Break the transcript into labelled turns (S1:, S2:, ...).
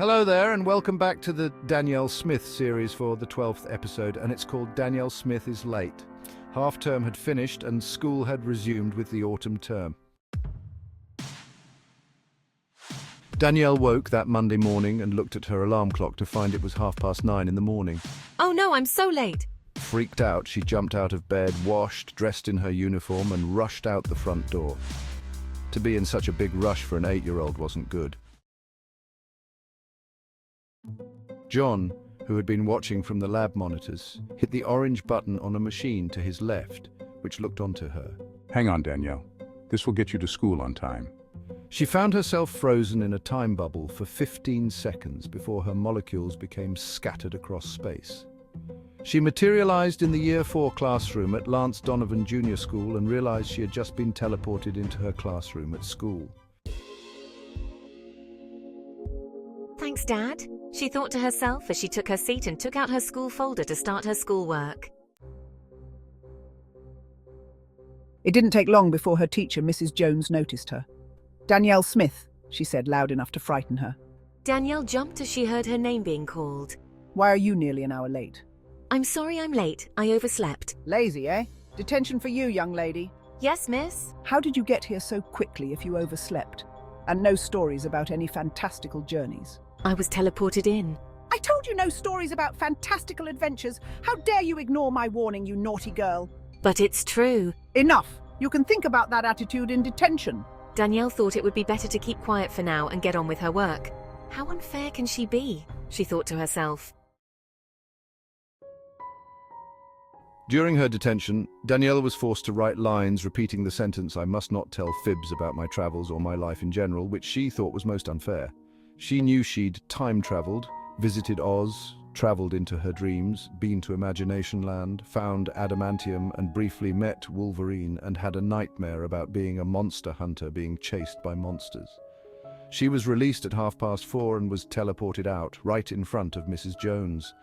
S1: Hello there, and welcome back to the Danielle Smith series for the 12th episode, and it's called Danielle Smith is Late. Half-term had finished and school had resumed with the autumn term. Danielle woke that Monday morning and looked at her alarm clock to find it was 9:30 in the morning.
S2: Oh no, I'm so late.
S1: Freaked out, she jumped out of bed, washed, dressed in her uniform, and rushed out the front door. To be in such a big rush for an 8-year-old wasn't good. John, who had been watching from the lab monitors, hit the orange button on a machine to his left, which looked onto her.
S3: Hang on, Danielle. This will get you to school on time.
S1: She found herself frozen in a time bubble for 15 seconds before her molecules became scattered across space. She materialized in the Year 4 classroom at Lance Donovan Junior School and realized she had just been teleported into her classroom at school.
S2: Thanks, Dad, she thought to herself as she took her seat and took out her school folder to start her schoolwork.
S4: It didn't take long before her teacher, Mrs. Jones, noticed her. "Danielle Smith," she said loud enough to frighten her.
S2: Danielle jumped as she heard her name being called.
S4: "Why are you nearly an hour late?"
S2: I'm sorry I'm late. I overslept.
S4: "Lazy, eh? Detention for you, young lady."
S2: Yes, miss?
S4: "How did you get here so quickly if you overslept? And no stories about any fantastical journeys?"
S2: I was teleported in.
S4: "I told you no stories about fantastical adventures. How dare you ignore my warning, you naughty girl?"
S2: But it's true.
S4: "Enough! You can think about that attitude in detention."
S2: Danielle thought it would be better to keep quiet for now and get on with her work. How unfair can she be? She thought to herself.
S1: During her detention, Danielle was forced to write lines repeating the sentence, "I must not tell fibs about my travels or my life in general," which she thought was most unfair. She knew she'd time-traveled, visited Oz, traveled into her dreams, been to Imagination Land, found adamantium and briefly met Wolverine, and had a nightmare about being a monster hunter being chased by monsters. She was released at 4:30 and was teleported out, right in front of Mrs. Jones.